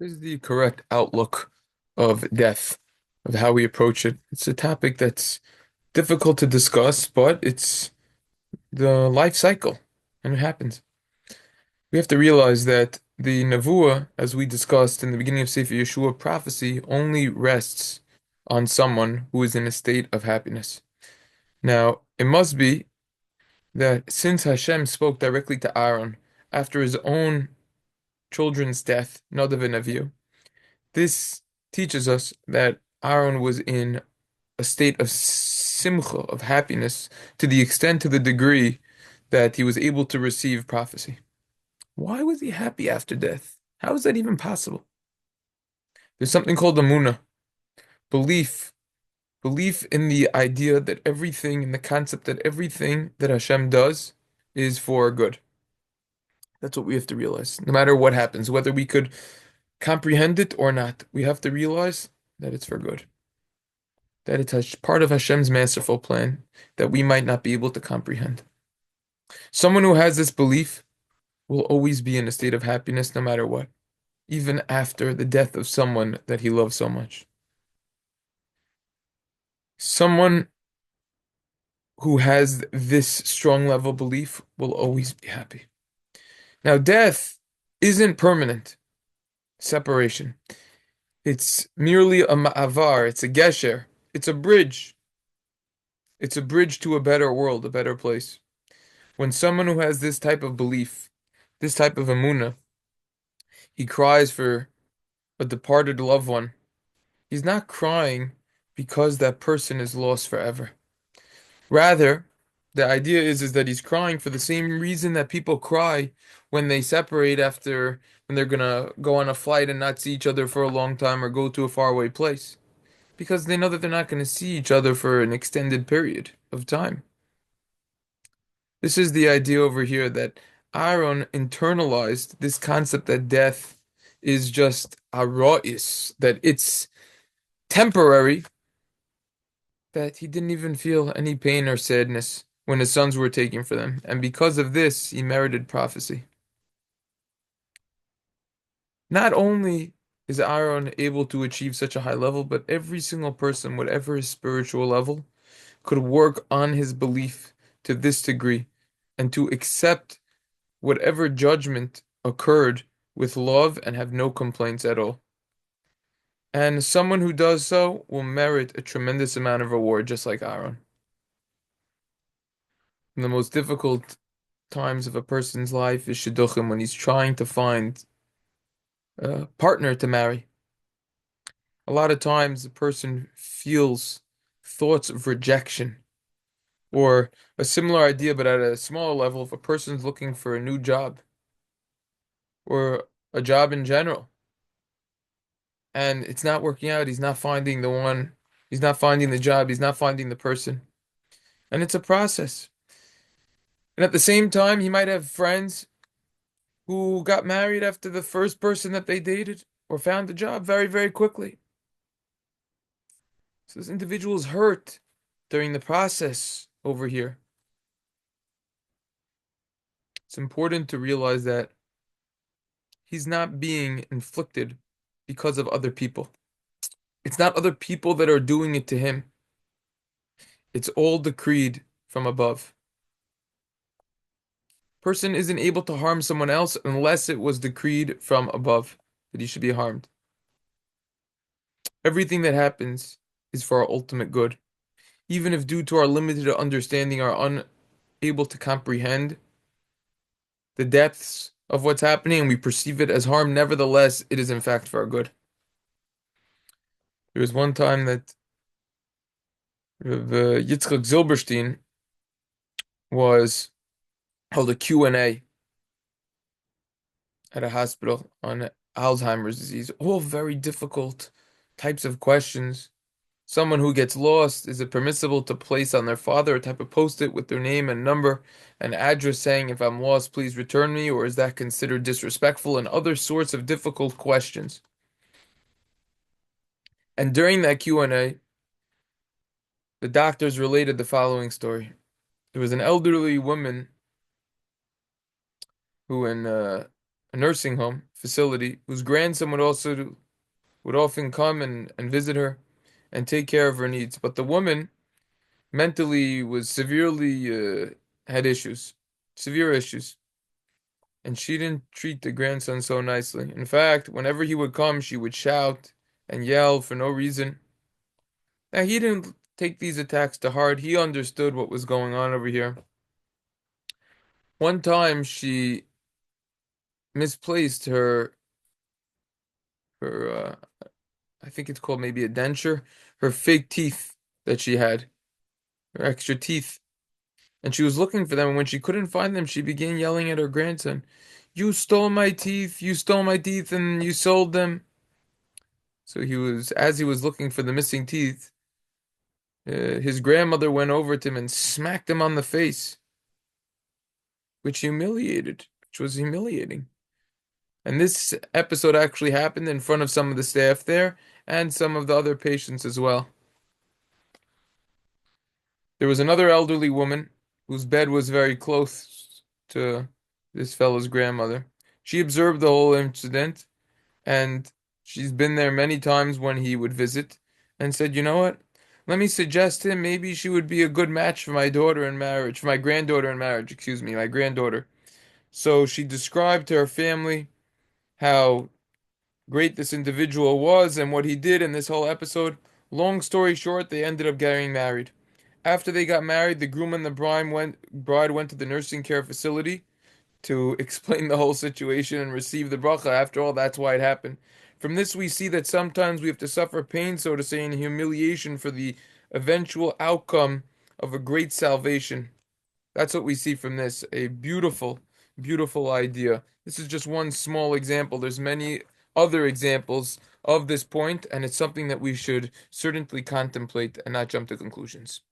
Is the correct outlook of death, of how we approach it. It's a topic that's difficult to discuss, but it's the life cycle, and it happens. We have to realize that the Nevuah, as we discussed in the beginning of Sefer Yeshua, prophecy only rests on someone who is in a state of happiness. Now, it must be that since Hashem spoke directly to Aaron after his own children's death, Nadav and Avihu, this teaches us that Aaron was in a state of simcha, of happiness, to the extent, to the degree that he was able to receive prophecy. Why was he happy after death? How is that even possible? There's something called emunah, belief, belief in the idea that everything, in the concept that everything that Hashem does is for good. That's what we have to realize. No matter what happens, whether we could comprehend it or not, we have to realize that it's for good. That it's part of Hashem's masterful plan that we might not be able to comprehend. Someone who has this belief will always be in a state of happiness no matter what, even after the death of someone that he loves so much. Someone who has this strong level belief will always be happy. Now, death isn't permanent separation. It's merely a ma'avar, it's a gesher, it's a bridge. It's a bridge to a better world, a better place. When someone who has this type of belief, this type of emunah, he cries for a departed loved one, he's not crying because that person is lost forever. Rather, the idea is that he's crying for the same reason that people cry when they separate after when they're gonna go on a flight and not see each other for a long time or go to a faraway place. Because they know that they're not gonna see each other for an extended period of time. This is the idea over here that Aaron internalized this concept that death is just arois, that it's temporary, that he didn't even feel any pain or sadness when his sons were taken for them. And because of this, he merited prophecy. Not only is Aaron able to achieve such a high level, but every single person, whatever his spiritual level, could work on his belief to this degree and to accept whatever judgment occurred with love and have no complaints at all. And someone who does so will merit a tremendous amount of reward, just like Aaron. In the most difficult times of a person's life is shidduchim, when he's trying to find a partner to marry. A lot of times, the person feels thoughts of rejection, or a similar idea, but at a smaller level, if a person's looking for a new job or a job in general, and it's not working out, he's not finding the one, he's not finding the job, he's not finding the person. And it's a process. And at the same time, he might have friends who got married after the first person that they dated or found a job very, very quickly. So this individual is hurt during the process over here. It's important to realize that he's not being inflicted because of other people. It's not other people that are doing it to him. It's all decreed from above. Person isn't able to harm someone else unless it was decreed from above that he should be harmed. Everything that happens is for our ultimate good. Even if due to our limited understanding are unable to comprehend the depths of what's happening and we perceive it as harm, nevertheless, it is in fact for our good. There was one time that Yitzchak Zilberstein was held a Q&A at a hospital on Alzheimer's disease. All very difficult types of questions. Someone who gets lost, is it permissible to place on their father a type of post-it with their name and number and address saying, if I'm lost, please return me, or is that considered disrespectful? And other sorts of difficult questions. And during that Q&A, the doctors related the following story. There was an elderly woman who in a nursing home facility whose grandson would often come and visit her and take care of her needs. But the woman mentally was severely had issues, severe issues, and she didn't treat the grandson so nicely. In fact, whenever he would come, she would shout and yell for no reason. Now, he didn't take these attacks to heart. He understood what was going on over here. One time, she misplaced her I think it's called maybe a denture, her fake teeth that she had, her extra teeth. And she was looking for them, and when she couldn't find them, she began yelling at her grandson, "You stole my teeth, you stole my teeth, and you sold them." So as he was looking for the missing teeth, his grandmother went over to him and smacked him on the face, which was humiliating. And this episode actually happened in front of some of the staff there and some of the other patients as well. There was another elderly woman whose bed was very close to this fellow's grandmother. She observed the whole incident, and she's been there many times when he would visit, and said, "You know what? Let me suggest him. Maybe she would be a good match for my daughter in marriage, for my granddaughter in marriage, excuse me, my granddaughter." So she described to her family how great this individual was and what he did in this whole episode. Long story short, they ended up getting married. After they got married, the groom and the bride went to the nursing care facility to explain the whole situation and receive the bracha. After all, that's why it happened. From this, we see that sometimes we have to suffer pain, so to say, and humiliation for the eventual outcome of a great salvation. That's what we see from this. A beautiful, beautiful idea. This is just one small example. There's many other examples of this point, and it's something that we should certainly contemplate and not jump to conclusions.